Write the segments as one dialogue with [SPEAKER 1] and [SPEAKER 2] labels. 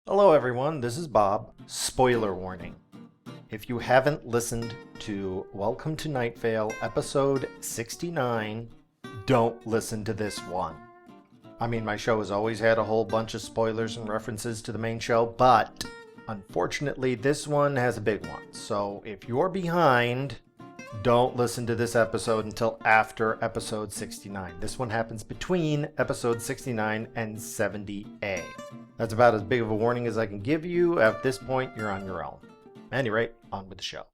[SPEAKER 1] Hello everyone, this is Bob. Spoiler warning. If you haven't listened to Welcome to Night Vale episode 69, don't listen to this one. I mean, my show has always had a whole bunch of spoilers and references to the main show, but unfortunately this one has a big one. So if you're behind, don't listen to this episode until after episode 69. This one happens between episode 69 and 70A. That's about as big of a warning as I can give you. At this point, you're on your own. At any rate, on with the show.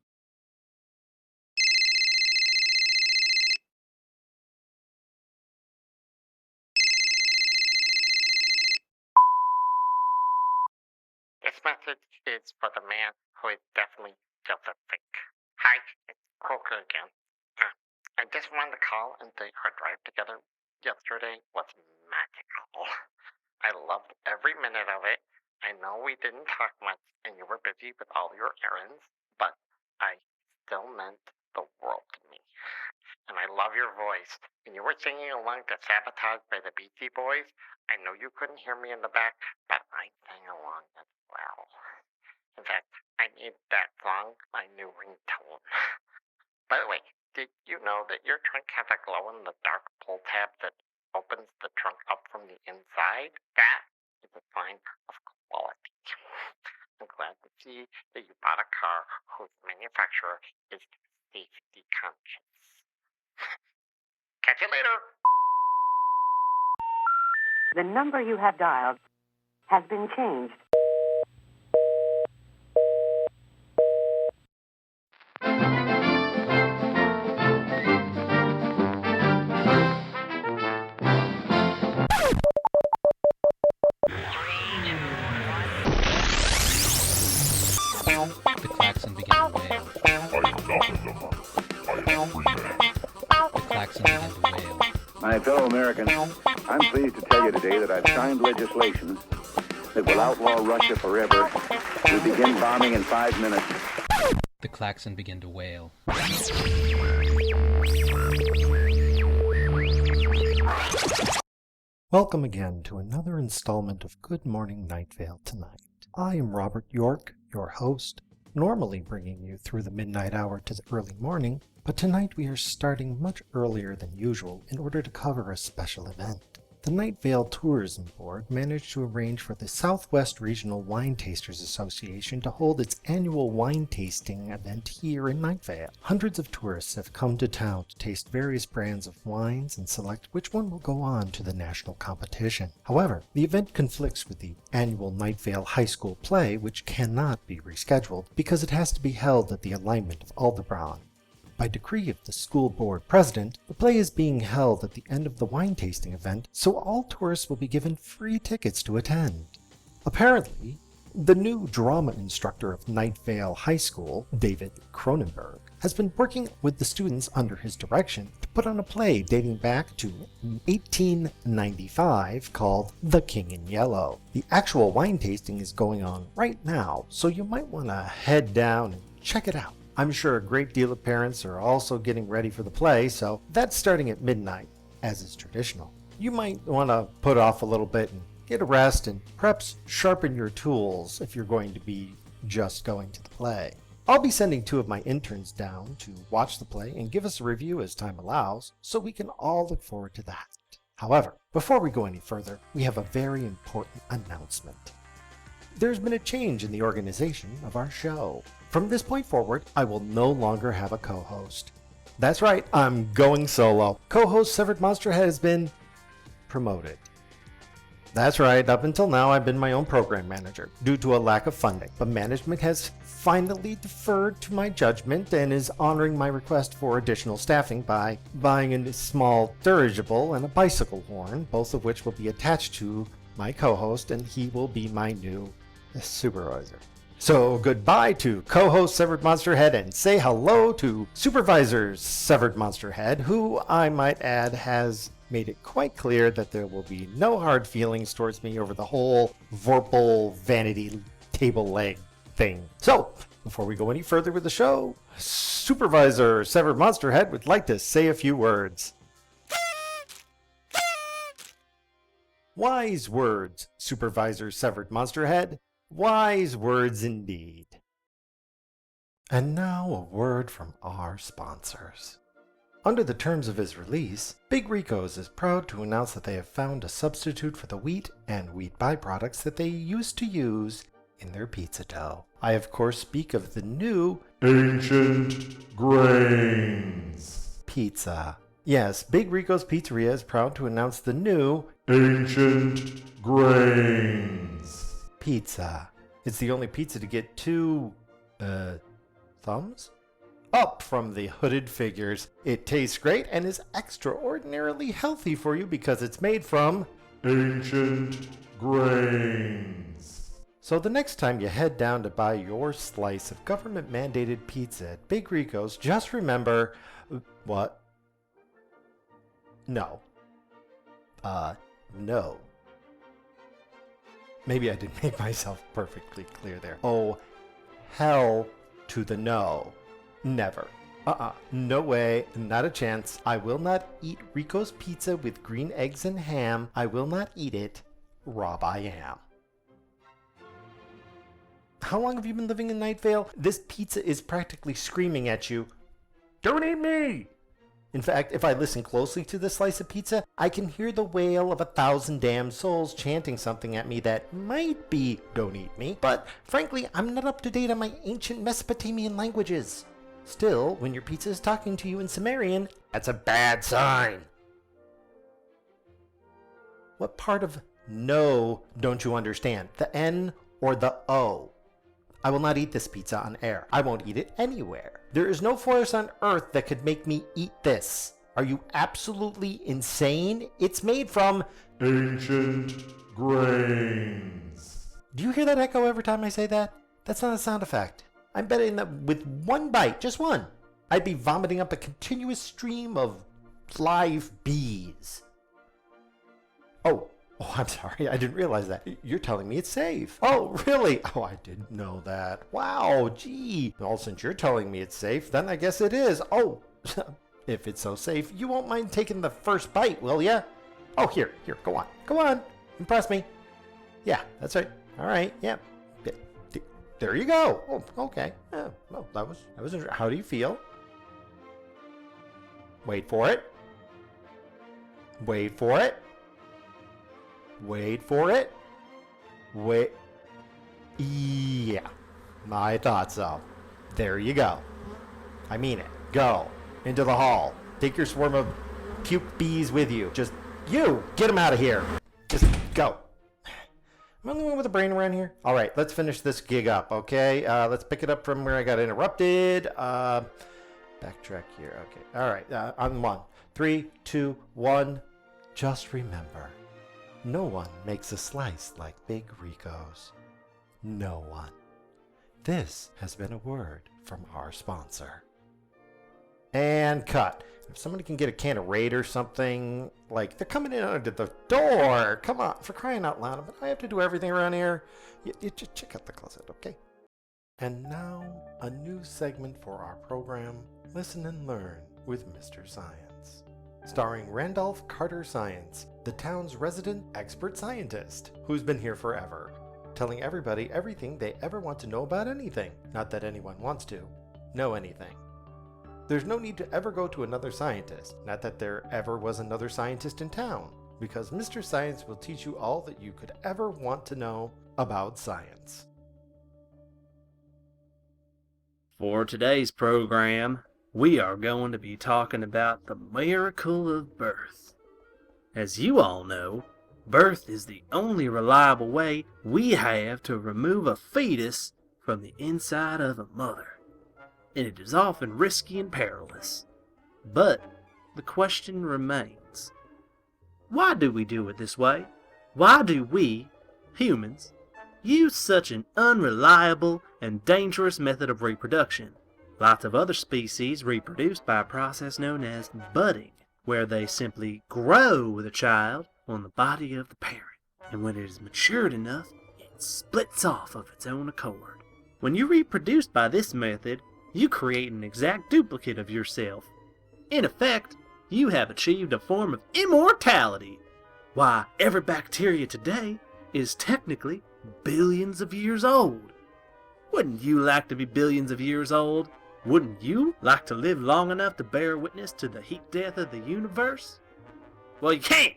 [SPEAKER 2] This message is for the man who is definitely sick. Hi, it's Croaker again. I just wanted to call and say our drive together yesterday was magical. I loved every minute of it. I know we didn't talk much and you were busy with all your errands, but I still meant the world to me. And I love your voice. And you were singing along to Sabotage by the Beastie Boys. I know you couldn't hear me in the back, but I sang along as well. In fact, I made that song my new ringtone. By the way, did you know that your trunk has a glow-in-the-dark pull tab that opens the trunk up from the inside? That is a sign of quality. I'm glad to see that you bought a car whose manufacturer is safety conscious. Catch you later.
[SPEAKER 3] The number you have dialed has been changed.
[SPEAKER 4] The klaxon began to wail. The klaxon began to wail.
[SPEAKER 5] My fellow Americans, I'm pleased to tell you today that I've signed legislation that will outlaw Russia forever. We begin bombing in 5 minutes.
[SPEAKER 4] The klaxon began to wail.
[SPEAKER 1] Welcome again to another installment of Good Morning Night Vale Tonight. I am Robert York, your host, normally bringing you through the midnight hour to the early morning, but tonight we are starting much earlier than usual in order to cover a special event. The Night Vale Tourism Board managed to arrange for the Southwest Regional Wine Tasters Association to hold its annual wine tasting event here in Night Vale. Hundreds of tourists have come to town to taste various brands of wines and select which one will go on to the national competition. However, the event conflicts with the annual Night Vale High School play, which cannot be rescheduled because it has to be held at the alignment of Aldebaran. By decree of the school board president, the play is being held at the end of the wine tasting event, so all tourists will be given free tickets to attend. Apparently, the new drama instructor of Night Vale High School, David Cronenberg, has been working with the students under his direction to put on a play dating back to 1895 called The King in Yellow. The actual wine tasting is going on right now, so you might want to head down and check it out. I'm sure a great deal of parents are also getting ready for the play, so that's starting at midnight, as is traditional. You might want to put off a little bit and get a rest and perhaps sharpen your tools if you're going to be just going to the play. I'll be sending 2 of my interns down to watch the play and give us a review as time allows, so we can all look forward to that. However, before we go any further, we have a very important announcement. There's been a change in the organization of our show. From this point forward, I will no longer have a co-host. That's right, I'm going solo. Co-host Severed Monster has been promoted. That's right, up until now I've been my own program manager due to a lack of funding, but management has finally deferred to my judgment and is honoring my request for additional staffing by buying a small dirigible and a bicycle horn, both of which will be attached to my co-host, and he will be my new supervisor. So goodbye to co-host Severed Monster Head and say hello to Supervisor Severed Monster Head, who I might add has made it quite clear that there will be no hard feelings towards me over the whole Vorpal vanity table leg thing. So before we go any further with the show, Supervisor Severed Monster Head would like to say a few words. Wise words, Supervisor Severed Monster Head. Wise words indeed. And now a word from our sponsors. Under the terms of his release, Big Rico's is proud to announce that they have found a substitute for the wheat and wheat byproducts that they used to use in their pizza dough. I of course speak of the new Ancient Grains pizza. Yes, Big Rico's Pizzeria is proud to announce the new Ancient Grains pizza. It's the only pizza to get two, thumbs up from the hooded figures. It tastes great and is extraordinarily healthy for you because it's made from ancient grains. So the next time you head down to buy your slice of government-mandated pizza at Big Rico's, just remember... What? No. No. Maybe I didn't make myself perfectly clear there. Oh, hell to the no. Never. No way, not a chance. I will not eat Rico's pizza with green eggs and ham. I will not eat it. Rob I am. How long have you been living in Night Vale? This pizza is practically screaming at you, "Don't eat me!" In fact, if I listen closely to this slice of pizza, I can hear the wail of 1,000 damned souls chanting something at me that might be "Don't eat me," but frankly, I'm not up to date on my ancient Mesopotamian languages. Still, when your pizza is talking to you in Sumerian, that's a bad sign. What part of no don't you understand? The N or the O? I will not eat this pizza on air. I won't eat it anywhere. There is no force on earth that could make me eat this. Are you absolutely insane? It's made from ancient grains. Do you hear that echo every time I say that? That's not a sound effect. I'm betting that with one bite, just one, I'd be vomiting up a continuous stream of live bees. Oh, I'm sorry. I didn't realize that. You're telling me it's safe. Oh, really? Oh, I didn't know that. Wow, gee. Well, since you're telling me it's safe, then I guess it is. Oh, if it's so safe, you won't mind taking the first bite, will ya? Oh, here, go on. Go on. Impress me. Yeah, that's right. All right, yeah. There you go. Oh, okay. Yeah, well, that was how do you feel? Wait for it. Wait for it. Wait for it. Wait. Yeah. I thought so. There you go. I mean it. Go into the hall. Take your swarm of puke bees with you. Just you. Get them out of here. Just go. Am I the only one with a brain around here? All right, let's finish this gig up, okay? Let's pick it up from where I got interrupted. Backtrack here. Okay. All right. On 1, 3, 2, 1. Just remember, no one makes a slice like Big Rico's. No one. This has been a word from our sponsor. And cut. If somebody can get a can of Raid or something, like they're coming in under the door. Come on, for crying out loud. But I have to do everything around here. You just check out the closet, okay? And now, a new segment for our program, Listen and Learn with Mr. Science. Starring Randolph Carter Science, the town's resident expert scientist, who's been here forever, telling everybody everything they ever want to know about anything. Not that anyone wants to know anything. There's no need to ever go to another scientist, not that there ever was another scientist in town, because Mr. Science will teach you all that you could ever want to know about science.
[SPEAKER 6] For today's program, we are going to be talking about the miracle of birth. As you all know, birth is the only reliable way we have to remove a fetus from the inside of a mother. And it is often risky and perilous. But the question remains, why do we do it this way? Why do we, humans, use such an unreliable and dangerous method of reproduction? Lots of other species reproduce by a process known as budding, where they simply grow the child on the body of the parent. And when it is matured enough, it splits off of its own accord. When you reproduce by this method, you create an exact duplicate of yourself. In effect, you have achieved a form of immortality. Why, every bacteria today is technically billions of years old. Wouldn't you like to be billions of years old? Wouldn't you like to live long enough to bear witness to the heat death of the universe? Well, you can't.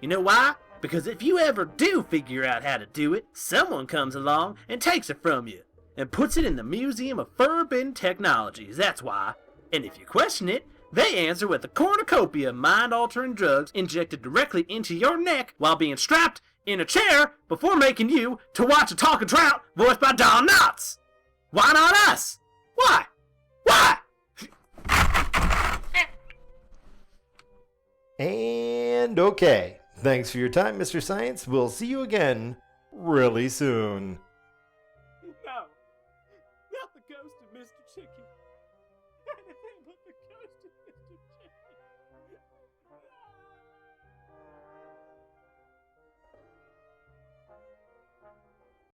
[SPEAKER 6] You know why? Because if you ever do figure out how to do it, someone comes along and takes it from you and puts it in the Museum of Forbidden Technologies. That's why. And if you question it, they answer with a cornucopia of mind-altering drugs injected directly into your neck while being strapped in a chair before making you to watch a talking trout voiced by Don Knotts. Why not us? Why? Why?
[SPEAKER 1] And okay. Thanks for your time, Mr. Science. We'll see you again really soon.
[SPEAKER 6] No, not the ghost of Mr. Chicken. Anything but the ghost of Mr. Chicken.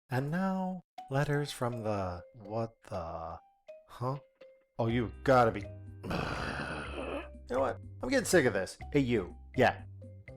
[SPEAKER 1] And now, letters from the... what the... huh? Oh, you gotta be... You know what? I'm getting sick of this. Hey, you. Yeah.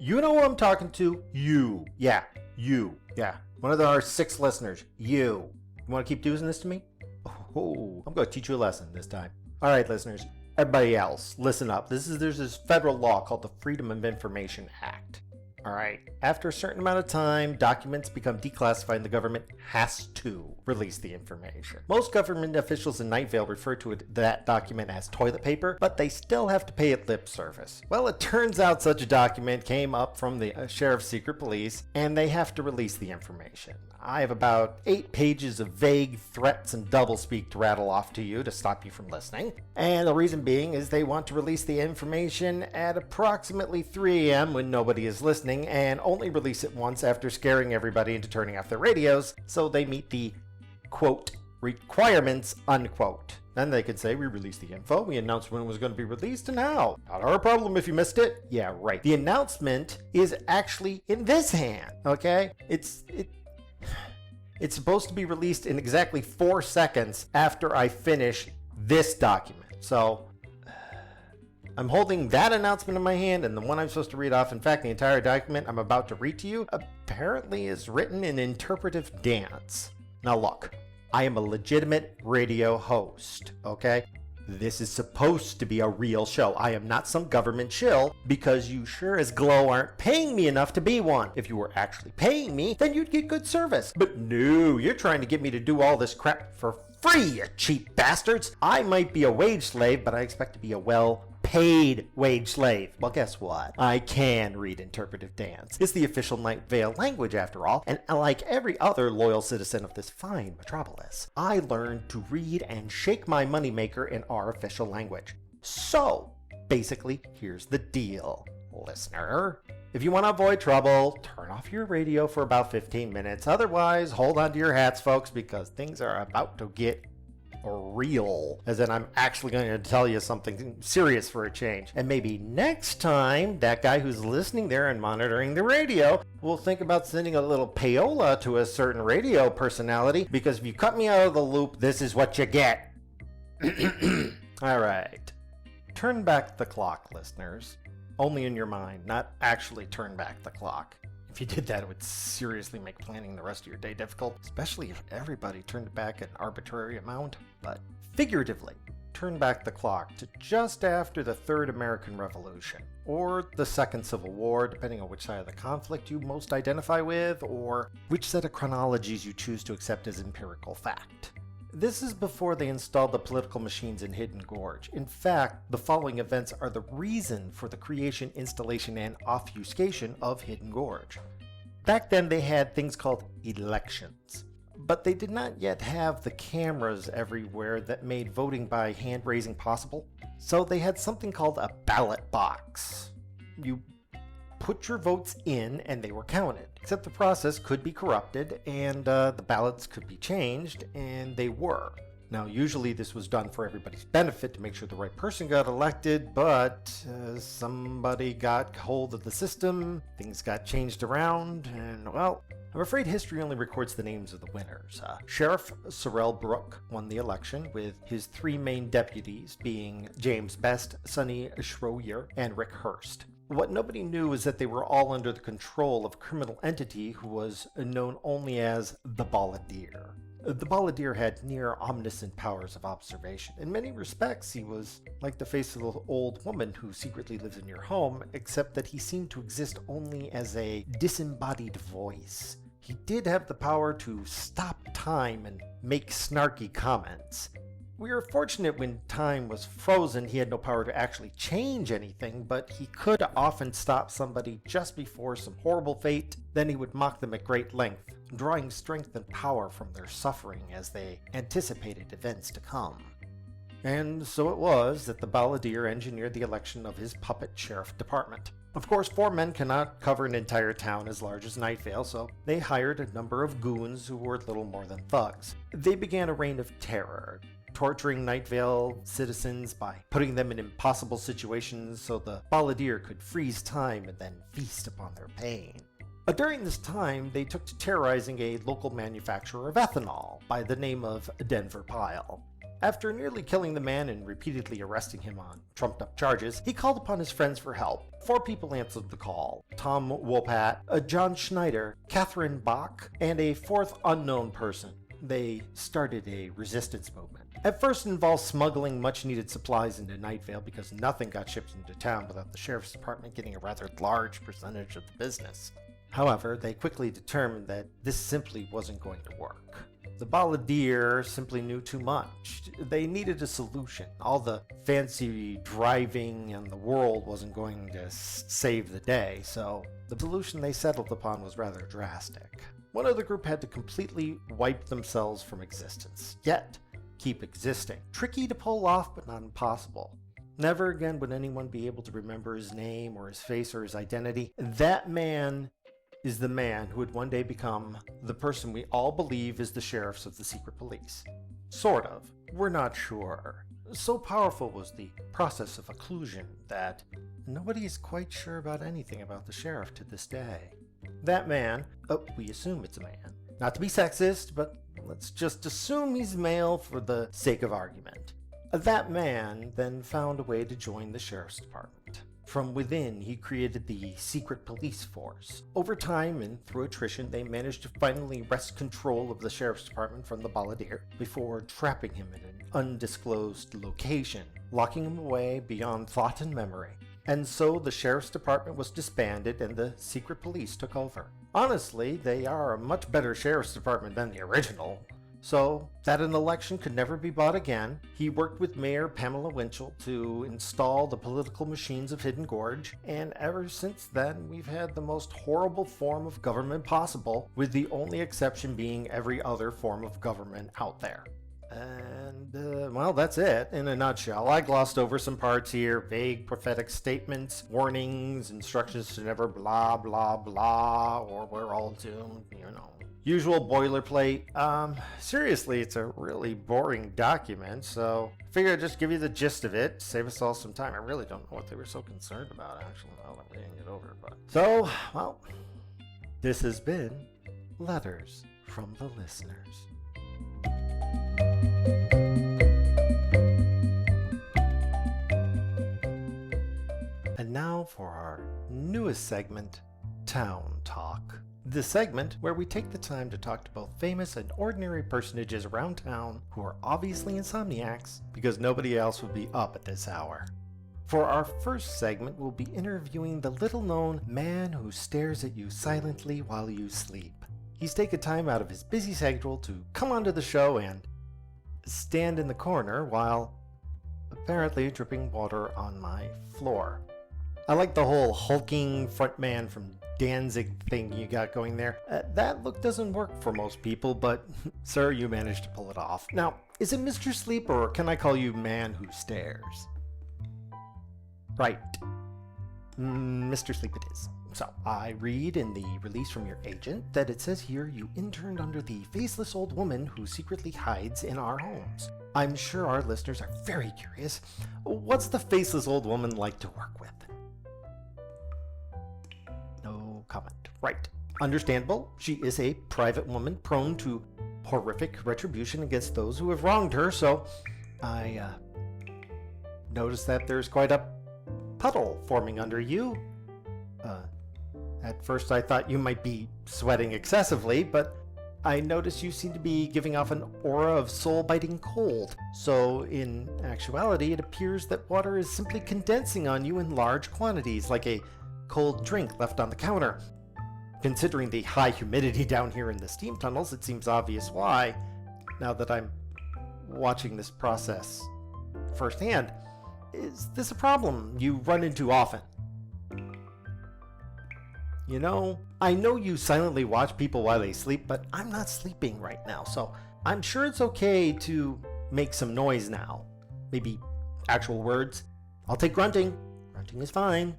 [SPEAKER 1] You know who I'm talking to? You. Yeah. You. Yeah. One of our 6 listeners. You. You want to keep doing this to me? Oh, I'm going to teach you a lesson this time. All right, listeners. Everybody else, listen up. There's this federal law called the Freedom of Information Act. All right. After a certain amount of time, documents become declassified and the government has to release the information. Most government officials in Night Vale refer to that document as toilet paper, but they still have to pay it lip service. Well, it turns out such a document came up from the sheriff's secret police, and they have to release the information. I have about 8 pages of vague threats and doublespeak to rattle off to you to stop you from listening. And the reason being is they want to release the information at approximately 3 a.m. when nobody is listening, and only release it once after scaring everybody into turning off their radios, so they meet the, quote, requirements, unquote. Then they could say, we released the info, we announced when it was going to be released, and now, not our problem if you missed it. Yeah, right. The announcement is actually in this hand, okay? It's supposed to be released in exactly 4 seconds after I finish this document. So, I'm holding that announcement in my hand, and the one I'm supposed to read off, in fact, the entire document I'm about to read to you, apparently is written in interpretive dance. Now look, I am a legitimate radio host, okay? This is supposed to be a real show. I am not some government shill, because you sure as glow aren't paying me enough to be one. If you were actually paying me, then you'd get good service. But no, you're trying to get me to do all this crap for free, you cheap bastards. I might be a wage slave, but I expect to be a well-paid wage slave. Well, guess what? I can read interpretive dance. It's the official Night Vale language, after all, and like every other loyal citizen of this fine metropolis, I learned to read and shake my moneymaker in our official language. So, basically, here's the deal, listener. If you want to avoid trouble, turn off your radio for about 15 minutes. Otherwise, hold on to your hats, folks, because things are about to get real. As in, I'm actually going to tell you something serious for a change. And maybe next time, that guy who's listening there and monitoring the radio will think about sending a little payola to a certain radio personality, because if you cut me out of the loop, this is what you get. All right. Turn back the clock, listeners. Only in your mind, not actually turn back the clock. If you did that, it would seriously make planning the rest of your day difficult, especially if everybody turned back an arbitrary amount. But figuratively, turn back the clock to just after the Third American Revolution, or the Second Civil War, depending on which side of the conflict you most identify with, or which set of chronologies you choose to accept as empirical fact. This is before they installed the political machines in Hidden Gorge. In fact, the following events are the reason for the creation, installation, and obfuscation of Hidden Gorge. Back then they had things called elections, but they did not yet have the cameras everywhere that made voting by hand raising possible. So they had something called a ballot box. You put your votes in and they were counted, except the process could be corrupted and the ballots could be changed, and they were. Now, usually this was done for everybody's benefit to make sure the right person got elected, but somebody got hold of the system, things got changed around, and well, I'm afraid history only records the names of the winners. Sheriff Sorrel Brooke won the election, with his 3 main deputies being James Best, Sonny Schroyer, and Rick Hurst. What nobody knew is that they were all under the control of a criminal entity who was known only as the Balladeer. The Balladeer had near omniscient powers of observation. In many respects, he was like the faceless old woman who secretly lives in your home, except that he seemed to exist only as a disembodied voice. He did have the power to stop time and make snarky comments. We were fortunate when time was frozen, he had no power to actually change anything, but he could often stop somebody just before some horrible fate. Then he would mock them at great length, drawing strength and power from their suffering as they anticipated events to come. And so it was that the Balladeer engineered the election of his puppet sheriff department. Of course, 4 men cannot cover an entire town as large as Night Vale, so they hired a number of goons who were little more than thugs. They began a reign of terror, torturing Night Vale citizens by putting them in impossible situations so the Balladeer could freeze time and then feast upon their pain. During this time, they took to terrorizing a local manufacturer of ethanol by the name of Denver Pyle. After nearly killing the man and repeatedly arresting him on trumped-up charges, he called upon his friends for help. 4 people answered the call: Tom Wopat, John Schneider, Catherine Bach, and a 4th unknown person. They started a resistance movement. At first it involved smuggling much-needed supplies into Night Vale because nothing got shipped into town without the sheriff's department getting a rather large percentage of the business. However, they quickly determined that this simply wasn't going to work. The Balladeer simply knew too much. They needed a solution. All the fancy driving in the world wasn't going to save the day, so the solution they settled upon was rather drastic. One of the group had to completely wipe themselves from existence, yet keep existing. Tricky to pull off, but not impossible. Never again would anyone be able to remember his name or his face or his identity. That man is the man who would one day become the person we all believe is the sheriffs of the secret police. Sort of. We're not sure. So powerful was the process of occlusion that nobody is quite sure about anything about the sheriff to this day. That man, we assume it's a man. Not to be sexist, but let's just assume he's male for the sake of argument. That man then found a way to join the sheriff's department. From within, he created the secret police force. Over time and through attrition, they managed to finally wrest control of the sheriff's department from the Balladeer before trapping him in an undisclosed location, locking him away beyond thought and memory. And so the sheriff's department was disbanded and the secret police took over. Honestly, they are a much better sheriff's department than the original. So, that an election could never be bought again, he worked with Mayor Pamela Winchell to install the political machines of Hidden Gorge, and ever since then we've had the most horrible form of government possible, with the only exception being every other form of government out there. And, well, that's it in a nutshell. I glossed over some parts here: vague prophetic statements, warnings, instructions to never blah blah blah, or we're all doomed, Usual boilerplate. Seriously, it's a really boring document, so I figured I'd just give you the gist of it, save us all some time. I really don't know what they were so concerned about, actually, now that we didn't get over it. So, well, this has been Letters from the Listeners. And now for our newest segment, Town Talk. The segment where we take the time to talk to both famous and ordinary personages around town who are obviously insomniacs because nobody else would be up at this hour. For our first segment, we'll be interviewing the little-known man who stares at you silently while you sleep. He's taken time out of his busy schedule to come onto the show and stand in the corner while apparently dripping water on my floor. I like the whole hulking frontman from Danzig thing you got going there. That look doesn't work for most people, but sir, you managed to pull it off. Now, is it Mr. Sleep or can I call you Man Who Stares? Right. Mr. Sleep it is. So, I read in the release from your agent that it says here you interned under the faceless old woman who secretly hides in our homes. I'm sure our listeners are very curious. What's the faceless old woman like to work with? No comment. Right. Understandable. She is a private woman prone to horrific retribution against those who have wronged her, so I noticed that there's quite a puddle forming under you. At first I thought you might be sweating excessively, but I noticed you seem to be giving off an aura of soul-biting cold. So in actuality, it appears that water is simply condensing on you in large quantities, like a cold drink left on the counter. Considering the high humidity down here in the steam tunnels, it seems obvious why, now that I'm watching this process firsthand. Is this a problem you run into often? You know, I know you silently watch people while they sleep, but I'm not sleeping right now, so I'm sure it's okay to make some noise now. Maybe actual words. I'll take grunting. Grunting is fine.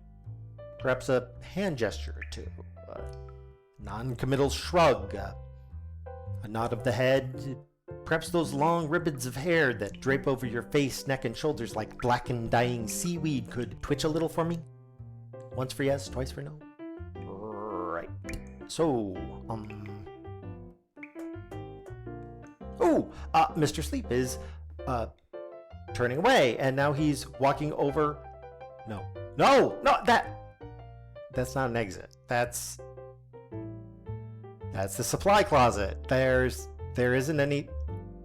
[SPEAKER 1] Perhaps a hand gesture or two. A non-committal shrug. A nod of the head. Perhaps those long ribbons of hair that drape over your face, neck, and shoulders like blackened dying seaweed could twitch a little for me. Once for yes, twice for no. Right. So, Mr. Sleep is, turning away, and now he's walking over. No, that's not an exit. That's the supply closet. There isn't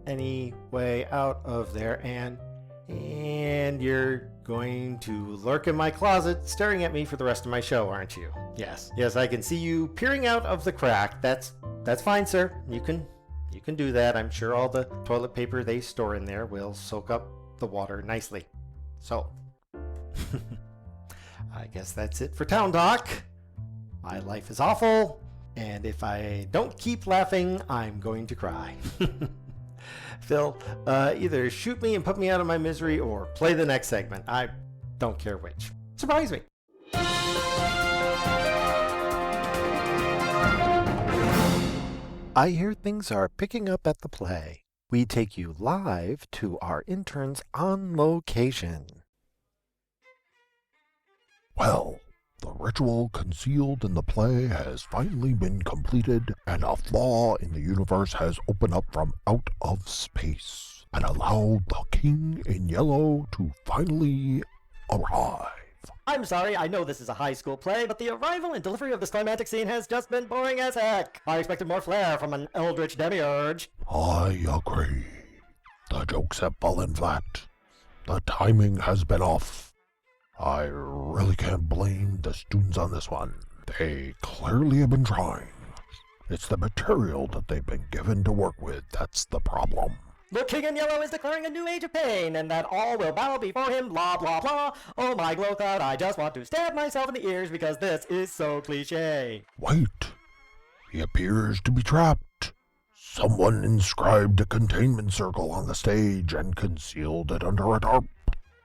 [SPEAKER 1] any way out of there, and you're going to lurk in my closet staring at me for the rest of my show, aren't you? Yes, I can see you peering out of the crack. That's fine, sir. You can do that. I'm sure all the toilet paper they store in there will soak up the water nicely. So, I guess that's it for Town Talk. My life is awful, and if I don't keep laughing, I'm going to cry. Phil, either shoot me and put me out of my misery or play the next segment. I don't care which. Surprise me. I hear things are picking up at the play. We take you live to our interns on location.
[SPEAKER 7] Well, the ritual concealed in the play has finally been completed, and a flaw in the universe has opened up from out of space and allowed the King in Yellow to finally arrive.
[SPEAKER 1] I'm sorry, I know this is a high school play, but the arrival and delivery of this climactic scene has just been boring as heck. I expected more flair from an eldritch demiurge.
[SPEAKER 7] I agree. The jokes have fallen flat. The timing has been off. I really can't blame the students on this one. They clearly have been trying. It's the material that they've been given to work with that's the problem.
[SPEAKER 1] The King in Yellow is declaring a new age of pain, and that all will bow before him, blah, blah, blah. Oh my glow cloud, I just want to stab myself in the ears because this is so cliche.
[SPEAKER 7] Wait. He appears to be trapped. Someone inscribed a containment circle on the stage and concealed it under a tarp.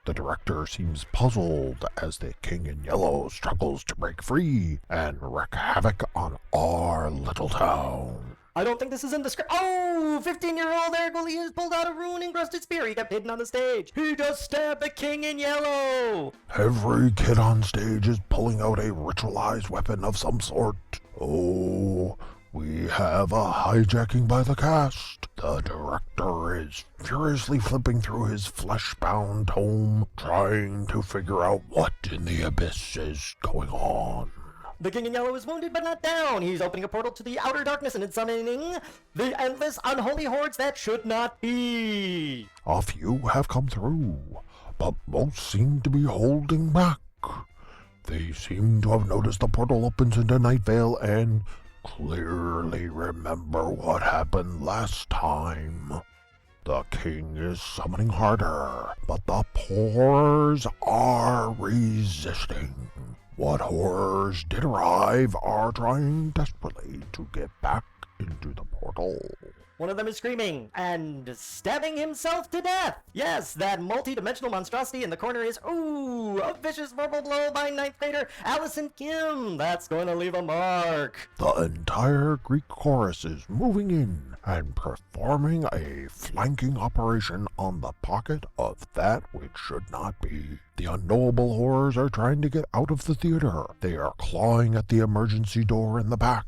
[SPEAKER 7] The director seems puzzled as the King in Yellow struggles to break free and wreak havoc on our little town.
[SPEAKER 1] I don't think this is in the script. Oh, 15-year-old Hercules pulled out a rune-encrusted spear he kept hidden on the stage. He just stabbed the King in Yellow.
[SPEAKER 7] Every kid on stage is pulling out a ritualized weapon of some sort. Oh, we have a hijacking by the cast. The director is furiously flipping through his flesh-bound tome, trying to figure out what in the abyss is going on.
[SPEAKER 1] The King in Yellow is wounded but not down. He's opening a portal to the outer darkness and summoning the endless unholy hordes that should not be.
[SPEAKER 7] A few have come through, but most seem to be holding back. They seem to have noticed the portal opens into Night Vale and clearly remember what happened last time. The King is summoning harder, but the horrors are resisting. What horrors did arrive are trying desperately to get back into the portal.
[SPEAKER 1] One of them is screaming and stabbing himself to death. Yes, that multi-dimensional monstrosity in the corner is, a vicious verbal blow by ninth grader Allison Kim. That's going to leave a mark.
[SPEAKER 7] The entire Greek chorus is moving in and performing a flanking operation on the pocket of that which should not be. The unknowable horrors are trying to get out of the theater. They are clawing at the emergency door in the back.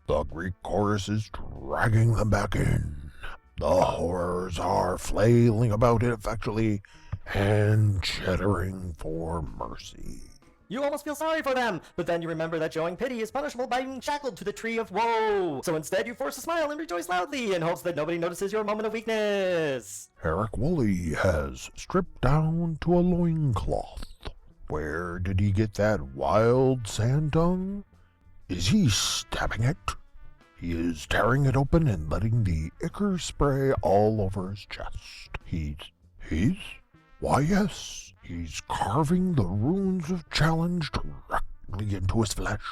[SPEAKER 7] The Greek chorus is dragging them back in. The horrors are flailing about ineffectually and chittering for mercy.
[SPEAKER 8] You almost feel sorry for them, but then you remember that showing pity is punishable by being shackled to the tree of woe. So instead you force a smile and rejoice loudly in hopes that nobody notices your moment of weakness.
[SPEAKER 7] Eric Woolley has stripped down to a loincloth. Where did he get that wild sand dung? Is he stabbing it? He is tearing it open and letting the ichor spray all over his chest. Why yes, he's carving the runes of challenge directly into his flesh.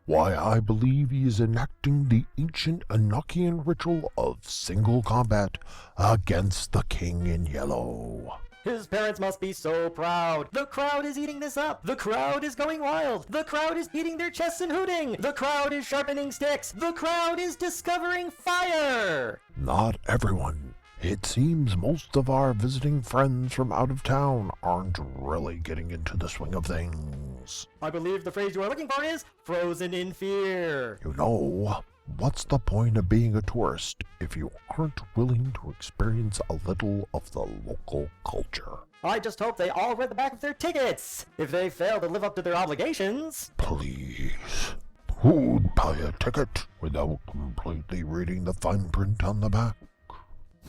[SPEAKER 7] Why, I believe he is enacting the ancient Enochian ritual of single combat against the King in Yellow.
[SPEAKER 8] His parents must be so proud. The crowd is eating this up. The crowd is going wild. The crowd is beating their chests and hooting. The crowd is sharpening sticks. The crowd is discovering fire.
[SPEAKER 7] Not everyone. It seems most of our visiting friends from out of town aren't really getting into the swing of things.
[SPEAKER 8] I believe the phrase you are looking for is frozen in fear.
[SPEAKER 7] You know, what's the point of being a tourist if you aren't willing to experience a little of the local culture?
[SPEAKER 8] I just hope they all read the back of their tickets. If they fail to live up to their obligations.
[SPEAKER 7] Please. Who'd buy a ticket without completely reading the fine print on the back?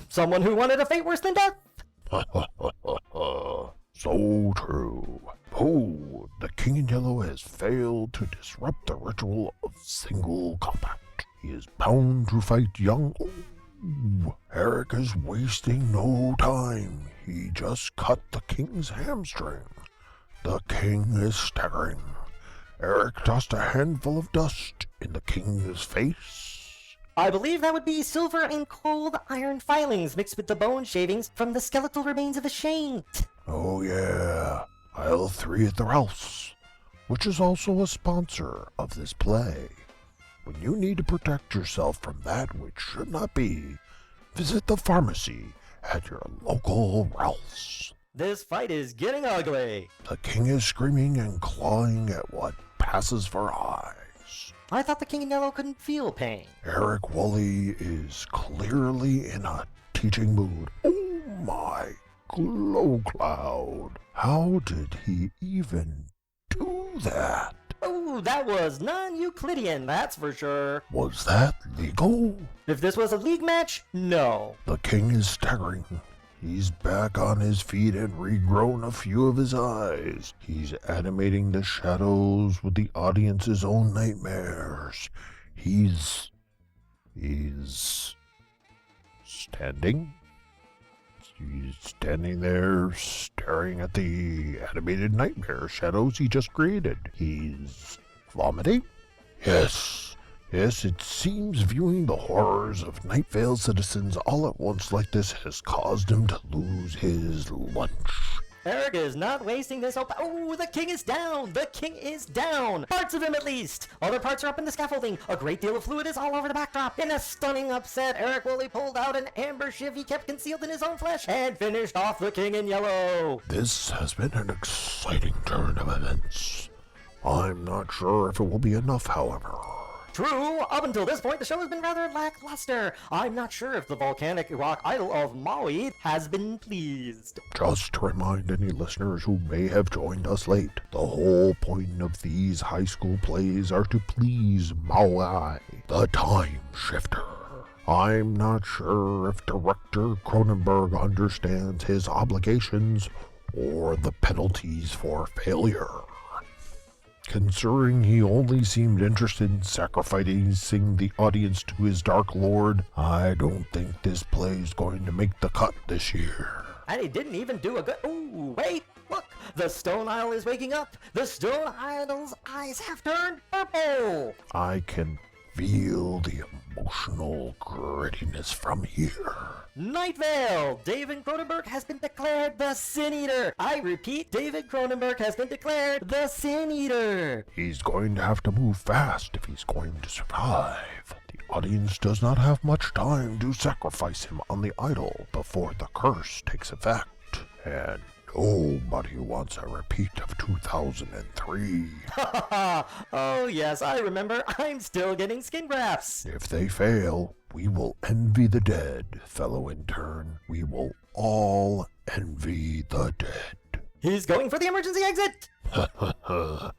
[SPEAKER 8] Someone who wanted a fate worse than death.
[SPEAKER 7] So true. Oh, the King in Yellow has failed to disrupt the ritual of single combat. He is bound to fight young. Oh, Eric is wasting no time. He just cut the King's hamstring. The King is staggering. Eric tossed a handful of dust in the King's face.
[SPEAKER 8] I believe that would be silver and cold iron filings mixed with the bone shavings from the skeletal remains of a saint.
[SPEAKER 7] Oh yeah, aisle 3 at the Ralph's, which is also a sponsor of this play. When you need to protect yourself from that which should not be, visit the pharmacy at your local Ralph's.
[SPEAKER 8] This fight is getting ugly.
[SPEAKER 7] The King is screaming and clawing at what passes for eyes.
[SPEAKER 8] I thought the King in Yellow couldn't feel pain.
[SPEAKER 7] Eric Woolley is clearly in a teaching mood. Oh my glow cloud. How did he even do that?
[SPEAKER 8] Oh, that was non-Euclidean, that's for sure.
[SPEAKER 7] Was that legal?
[SPEAKER 8] If this was a league match, no.
[SPEAKER 7] The King is staggering. He's back on his feet and regrown a few of his eyes. He's animating the shadows with the audience's own nightmares. He's standing. He's standing there staring at the animated nightmare shadows he just created. He's vomiting. Yes, it seems viewing the horrors of Night Vale citizens all at once like this has caused him to lose his lunch.
[SPEAKER 8] Eric is not wasting this hope. Oh, the King is down! The King is down! Parts of him at least! Other parts are up in the scaffolding. A great deal of fluid is all over the backdrop. In a stunning upset, Eric Woolley pulled out an amber shiv he kept concealed in his own flesh and finished off the King in Yellow.
[SPEAKER 7] This has been an exciting turn of events. I'm not sure if it will be enough, however.
[SPEAKER 8] True, up until this point the show has been rather lackluster. I'm not sure if the volcanic rock idol of Maui has been pleased.
[SPEAKER 7] Just to remind any listeners who may have joined us late, the whole point of these high school plays are to please Maui, the time shifter. I'm not sure if director Cronenberg understands his obligations or the penalties for failure. Considering he only seemed interested in sacrificing the audience to his Dark Lord, I don't think this play's going to make the cut this year.
[SPEAKER 8] And he didn't even do a good... Ooh, wait, look! The stone idol is waking up! The stone idol's eyes have turned purple!
[SPEAKER 7] I can feel the emotional grittiness from here.
[SPEAKER 8] Night Vale! David Cronenberg has been declared the Sin Eater! I repeat, David Cronenberg has been declared the Sin Eater!
[SPEAKER 7] He's going to have to move fast if he's going to survive. The audience does not have much time to sacrifice him on the idol before the curse takes effect. And nobody wants a repeat of 2003.
[SPEAKER 8] Oh yes, I remember. I'm still getting skin grafts.
[SPEAKER 7] If they fail, we will envy the dead, fellow intern. We will all envy the dead.
[SPEAKER 8] He's going for the emergency exit!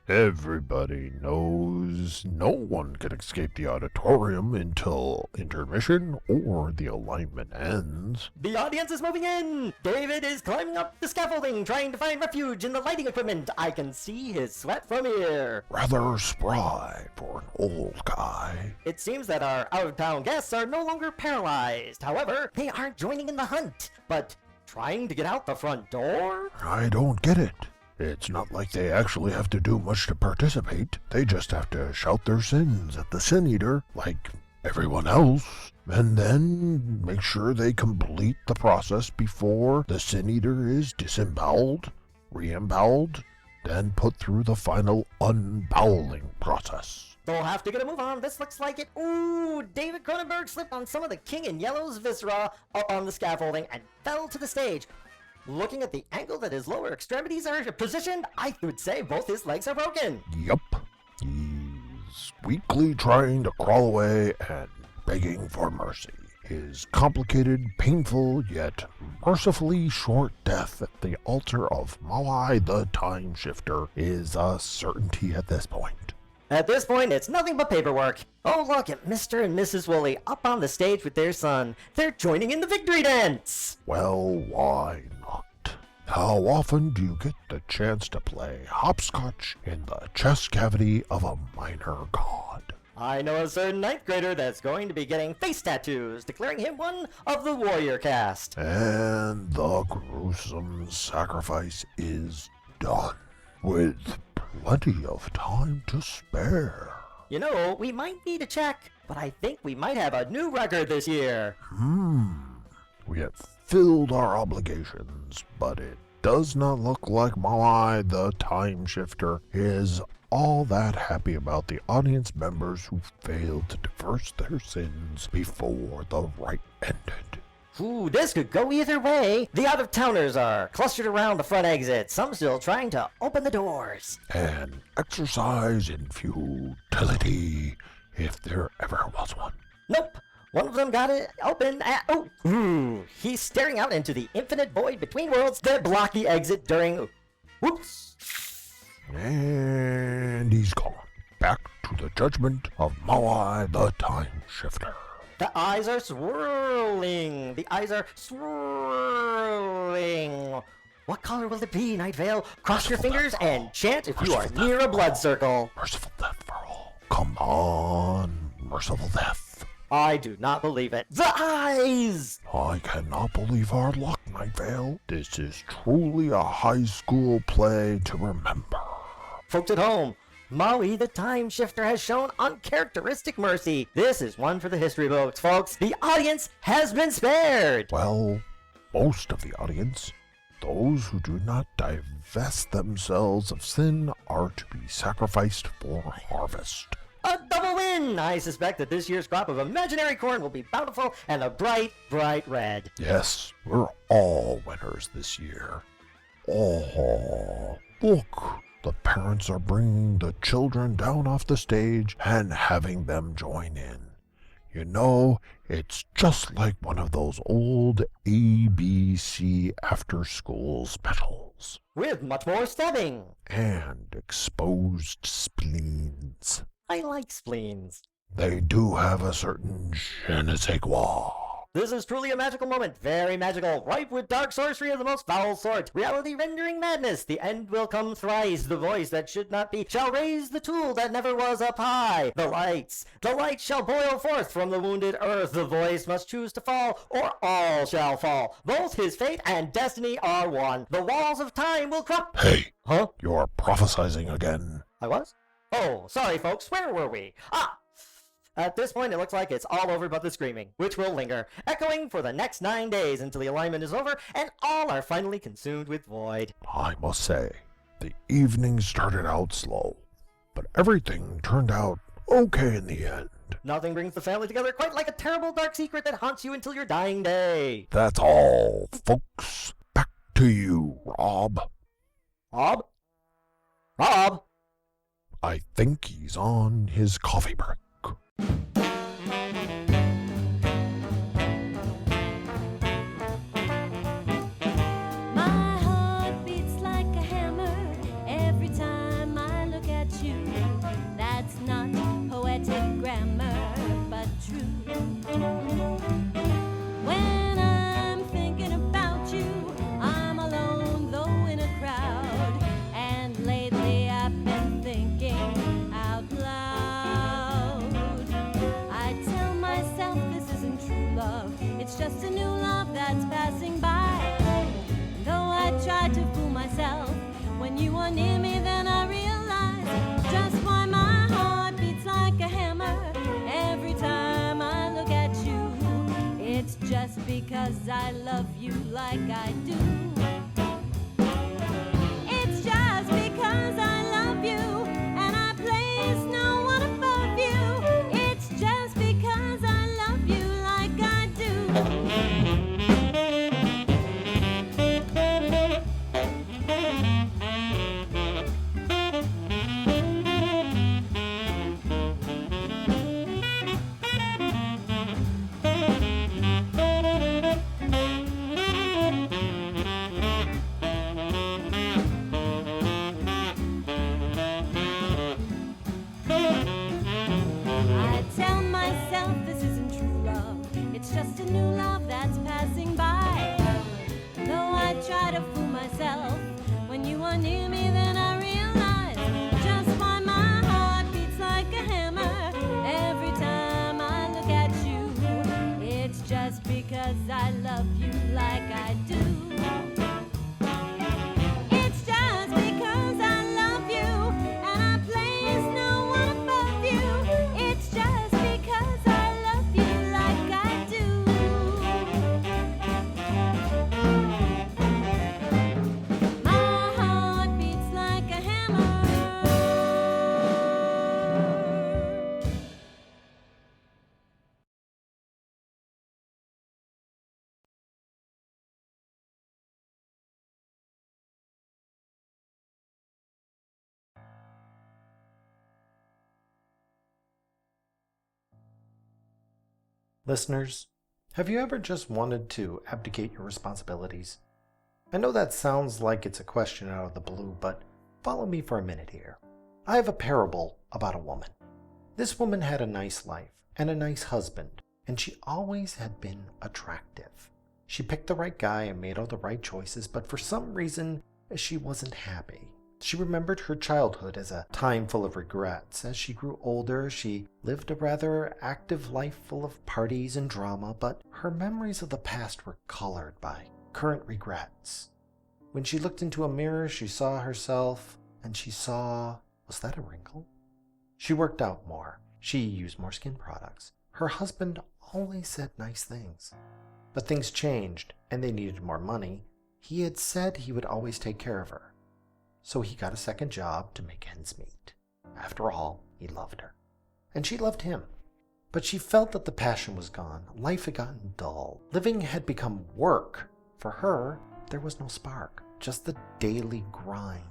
[SPEAKER 7] Everybody knows no one can escape the auditorium until intermission or the alignment ends.
[SPEAKER 8] The audience is moving in! David is climbing up the scaffolding, trying to find refuge in the lighting equipment. I can see his sweat from here.
[SPEAKER 7] Rather spry for an old guy.
[SPEAKER 8] It seems that our out-of-town guests are no longer paralyzed. However, they aren't joining in the hunt, but trying to get out the front door?
[SPEAKER 7] I don't get it. It's not like they actually have to do much to participate. They just have to shout their sins at the Sin Eater, like everyone else, and then make sure they complete the process before the Sin Eater is disemboweled, re-emboweled, then put through the final unbowling process.
[SPEAKER 8] They'll have to get a move on. This looks like it. Ooh, David Cronenberg slipped on some of the King in Yellow's viscera up on the scaffolding and fell to the stage. Looking at the angle that his lower extremities are positioned, I would say both his legs are broken.
[SPEAKER 7] Yup. He's weakly trying to crawl away and begging for mercy. His complicated, painful, yet mercifully short death at the altar of Mawai the Time Shifter is a certainty at this point.
[SPEAKER 8] At this point, it's nothing but paperwork. Oh, look at Mr. and Mrs. Woolley up on the stage with their son. They're joining in the victory dance.
[SPEAKER 7] Well, why not? How often do you get the chance to play hopscotch in the chest cavity of a minor god?
[SPEAKER 8] I know a certain ninth grader that's going to be getting face tattoos, declaring him one of the warrior caste.
[SPEAKER 7] And the gruesome sacrifice is done, with plenty of time to spare.
[SPEAKER 8] You know, we might need to check, but I think we might have a new record this year.
[SPEAKER 7] We have filled our obligations, but it does not look like Mawai the Time Shifter is all that happy about the audience members who failed to diverse their sins before the rite ended.
[SPEAKER 8] Ooh, this could go either way. The out-of-towners are clustered around the front exit, some still trying to open the doors.
[SPEAKER 7] An exercise in futility, if there ever was one.
[SPEAKER 8] Nope. One of them got it open. He's staring out into the infinite void between worlds that block the exit during... Whoops.
[SPEAKER 7] And he's gone. Back to the judgment of Mawai the Time Shifter.
[SPEAKER 8] The eyes are swirling. The eyes are swirling. What color will it be, Night Vale? Cross your fingers and chant if you are near a blood circle.
[SPEAKER 7] Merciful death for all. Come on, merciful death.
[SPEAKER 8] I do not believe it. The eyes!
[SPEAKER 7] I cannot believe our luck, Night Vale. This is truly a high school play to remember.
[SPEAKER 8] Folks at home, Maui the Time Shifter has shown uncharacteristic mercy. This is one for the history books, folks. The audience has been spared.
[SPEAKER 7] Well, most of the audience. Those who do not divest themselves of sin are to be sacrificed for harvest.
[SPEAKER 8] A double win! I suspect that this year's crop of imaginary corn will be bountiful and a bright, bright red.
[SPEAKER 7] Yes, we're all winners this year. Oh, look, the parents are bringing the children down off the stage and having them join in. You know, it's just like one of those old ABC after-school specials.
[SPEAKER 8] With much more stabbing.
[SPEAKER 7] And exposed spleens.
[SPEAKER 8] I like spleens.
[SPEAKER 7] They do have a certain je ne sais quoi.
[SPEAKER 8] This is truly a magical moment, very magical, ripe with dark sorcery of the most foul sort, reality rendering madness. The end will come thrice, the voice that should not be shall raise the tool that never was up high. The light shall boil forth from the wounded earth. The voice must choose to fall, or all shall fall. Both his fate and destiny are one. The walls of time will crumble.
[SPEAKER 7] Hey,
[SPEAKER 8] Huh?
[SPEAKER 7] you're prophesizing again.
[SPEAKER 8] I was? Oh, sorry folks, where were we? At this point, it looks like it's all over but the screaming, which will linger, echoing for the next 9 days until the alignment is over and all are finally consumed with void.
[SPEAKER 7] I must say, the evening started out slow, but everything turned out okay in the end.
[SPEAKER 8] Nothing brings the family together quite like a terrible dark secret that haunts you until your dying day.
[SPEAKER 7] That's all, folks. Back to you, Rob.
[SPEAKER 8] Rob? Rob?
[SPEAKER 7] I think he's on his coffee break.
[SPEAKER 9] My heart beats like new love that's passing by. Though I try to fool myself, when you are near me then I realize just why my heart beats like a hammer every time I look at you. It's just because I love you like I do. It's just because I love you and I place no one above you. It's just because I love you like I do. I tell myself this isn't true love, it's just a new love that's passing by. Though I try to fool myself, when you are near me then I realize just why my heart beats like a hammer every time I look at you. It's just because I love you like I do. It's just because I love you and I place no one above you. It's just because I love you like I do. My heart beats like a hammer.
[SPEAKER 1] Listeners, have you ever just wanted to abdicate your responsibilities? I know that sounds like it's a question out of the blue, but follow me for a minute here. I have a parable about a woman. This woman had a nice life and a nice husband, and she always had been attractive. She picked the right guy and made all the right choices, but for some reason, she wasn't happy. She remembered her childhood as a time full of regrets. As she grew older, she lived a rather active life full of parties and drama, but her memories of the past were colored by current regrets. When she looked into a mirror, she saw herself, and she saw... was that a wrinkle? She worked out more. She used more skin products. Her husband always said nice things. But things changed, and they needed more money. He had said he would always take care of her. So he got a second job to make ends meet. After all, he loved her. And she loved him. But she felt that the passion was gone. Life had gotten dull. Living had become work. For her, there was no spark, just the daily grind.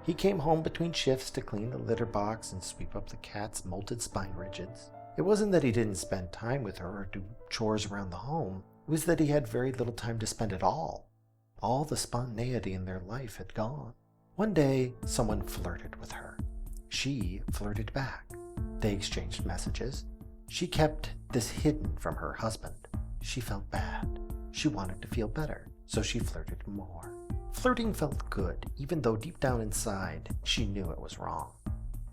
[SPEAKER 1] He came home between shifts to clean the litter box and sweep up the cat's molted spine ridges. It wasn't that he didn't spend time with her or do chores around the home. It was that he had very little time to spend at all. All the spontaneity in their life had gone. One day, someone flirted with her. She flirted back. They exchanged messages. She kept this hidden from her husband. She felt bad. She wanted to feel better, so she flirted more. Flirting felt good, even though deep down inside, she knew it was wrong.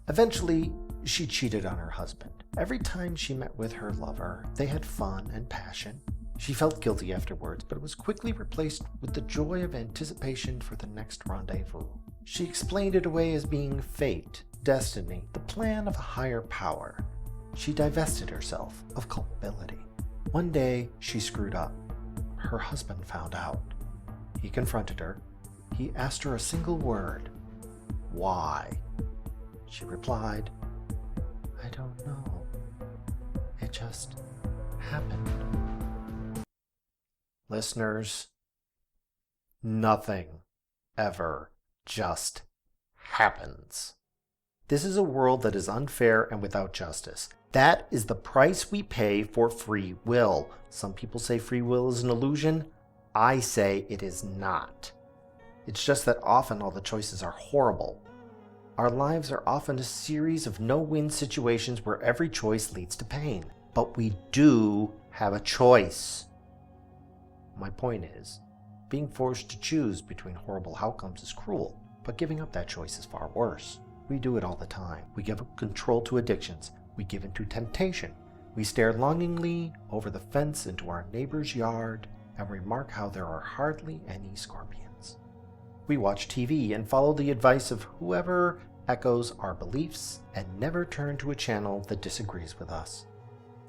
[SPEAKER 1] Eventually, she cheated on her husband. Every time she met with her lover, they had fun and passion. She felt guilty afterwards, but it was quickly replaced with the joy of anticipation for the next rendezvous. She explained it away as being fate, destiny, the plan of a higher power. She divested herself of culpability. One day, she screwed up. Her husband found out. He confronted her. He asked her a single word. Why? She replied, I don't know. It just happened. Listeners, nothing ever just happens. This is a world that is unfair and without justice. That is the price we pay for free will. Some people say free will is an illusion. I say it is not. It's just that often all the choices are horrible. Our lives are often a series of no-win situations where every choice leads to pain. But we do have a choice. My point is, being forced to choose between horrible outcomes is cruel, but giving up that choice is far worse. We do it all the time. We give up control to addictions. We give in to temptation. We stare longingly over the fence into our neighbor's yard and remark how there are hardly any scorpions. We watch TV and follow the advice of whoever echoes our beliefs and never turn to a channel that disagrees with us.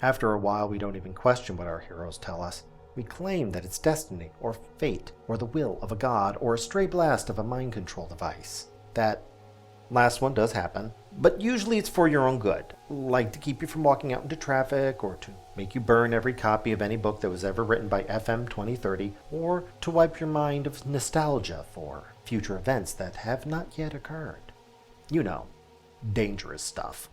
[SPEAKER 1] After a while, we don't even question what our heroes tell us. We claim that it's destiny or fate or the will of a god or a stray blast of a mind control device. That last one does happen, but usually it's for your own good, like to keep you from walking out into traffic, or to make you burn every copy of any book that was ever written by FM 2030, or to wipe your mind of nostalgia for future events that have not yet occurred. You know, dangerous stuff.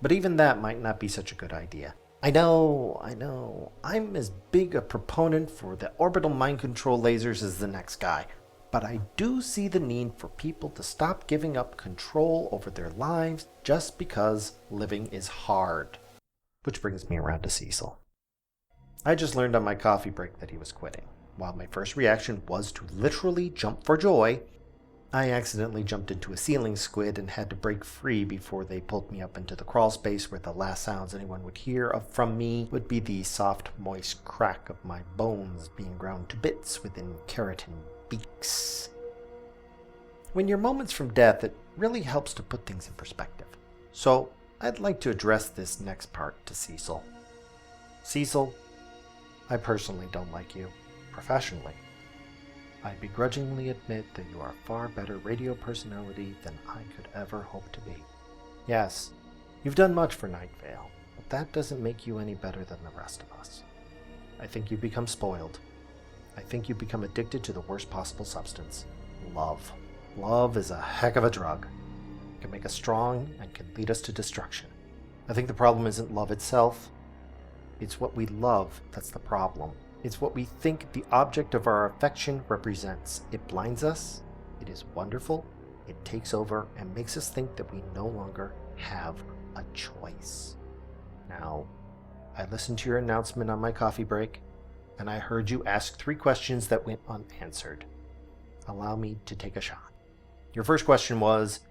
[SPEAKER 1] But even that might not be such a good idea. I know. I'm as big a proponent for the orbital mind control lasers as the next guy. But I do see the need for people to stop giving up control over their lives just because living is hard. Which brings me around to Cecil. I just learned on my coffee break that he was quitting. While my first reaction was to literally jump for joy, I accidentally jumped into a ceiling squid and had to break free before they pulled me up into the crawl space where the last sounds anyone would hear from me would be the soft, moist crack of my bones being ground to bits within keratin beaks. When you're moments from death, it really helps to put things in perspective. So I'd like to address this next part to Cecil. Cecil, I personally don't like you, professionally. I begrudgingly admit that you are a far better radio personality than I could ever hope to be. Yes, you've done much for Night Vale, but that doesn't make you any better than the rest of us. I think you've become spoiled. I think you've become addicted to the worst possible substance, love. Love is a heck of a drug. It can make us strong and can lead us to destruction. I think the problem isn't love itself. It's what we love that's the problem. It's what we think the object of our affection represents. It blinds us. It is wonderful. It takes over and makes us think that we no longer have a choice. Now, I listened to your announcement on my coffee break, and I heard you ask 3 questions that went unanswered. Allow me to take a shot. Your first question was,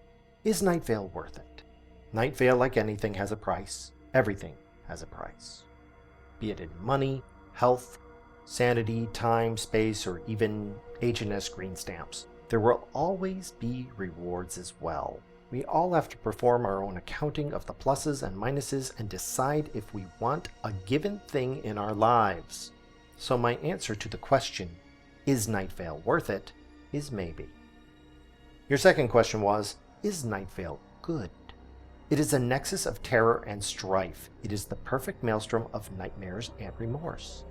[SPEAKER 1] is Night Vale worth it? Night Vale, like anything, has a price. Everything has a price. Be it in money, health, sanity, time, space, or even H&S green stamps. There will always be rewards as well. We all have to perform our own accounting of the pluses and minuses and decide if we want a given thing in our lives. So my answer to the question, is Night Vale worth it, is maybe. Your second question was, is Night Vale good? It is a nexus of terror and strife. It is the perfect maelstrom of nightmares and remorse.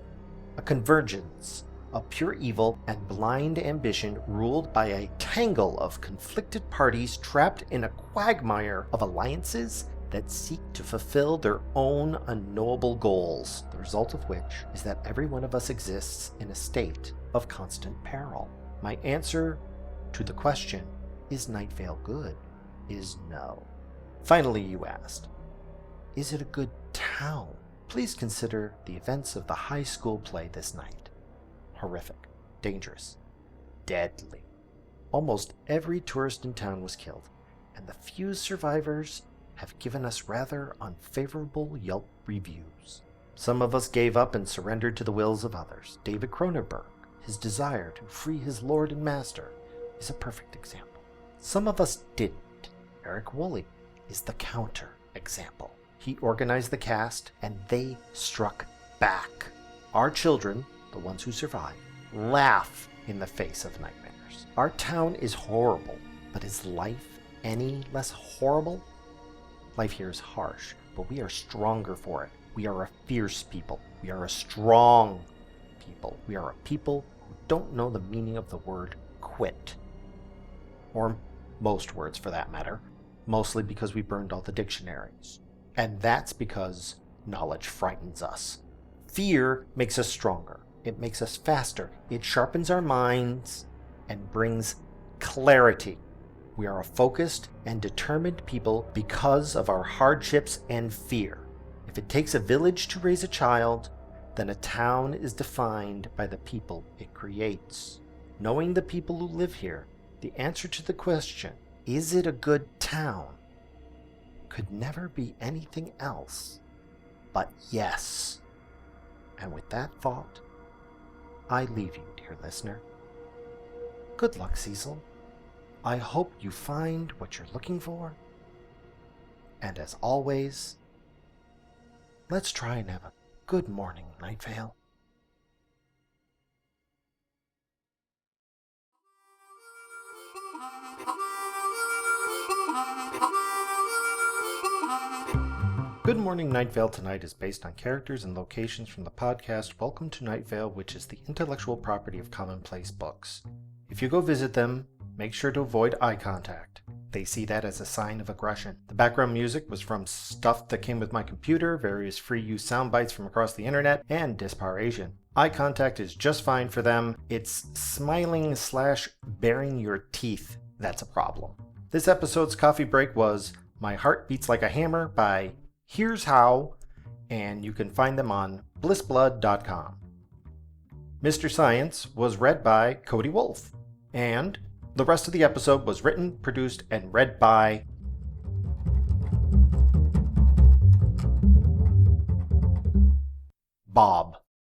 [SPEAKER 1] A convergence of pure evil and blind ambition ruled by a tangle of conflicted parties trapped in a quagmire of alliances that seek to fulfill their own unknowable goals, the result of which is that every one of us exists in a state of constant peril. My answer to the question, is Night Vale good, is no. Finally, you asked, is it a good town? Please consider the events of the high school play this night. Horrific, dangerous, deadly. Almost every tourist in town was killed, and the few survivors have given us rather unfavorable Yelp reviews. Some of us gave up and surrendered to the wills of others. David Cronenberg, his desire to free his lord and master, is a perfect example. Some of us didn't. Eric Woolley is the counter example. He organized the cast, and they struck back. Our children, the ones who survive, laugh in the face of nightmares. Our town is horrible, but is life any less horrible? Life here is harsh, but we are stronger for it. We are a fierce people. We are a strong people. We are a people who don't know the meaning of the word quit. Or most words for that matter, mostly because we burned all the dictionaries. And that's because knowledge frightens us. Fear makes us stronger. It makes us faster. It sharpens our minds and brings clarity. We are a focused and determined people because of our hardships and fear. If it takes a village to raise a child, then a town is defined by the people it creates. Knowing the people who live here, the answer to the question, is it a good town, could never be anything else but yes. And with that thought, I leave you, dear listener. Good luck, Cecil. I hope you find what you're looking for. And as always, let's try and have a good morning, Night Vale. Good Morning Night Vale Tonight is based on characters and locations from the podcast Welcome to Night Vale, which is the intellectual property of Commonplace Books. If you go visit them, make sure to avoid eye contact. They see that as a sign of aggression. The background music was from stuff that came with my computer, various free use sound bites from across the internet, and Disparation. Eye contact is just fine for them. It's smiling/baring your teeth that's a problem. This episode's coffee break was My Heart Beats Like a Hammer by Here's How, and you can find them on blissblood.com. Mr. Science was read by Cody Wolfe, and the rest of the episode was written, produced, and read by Bob.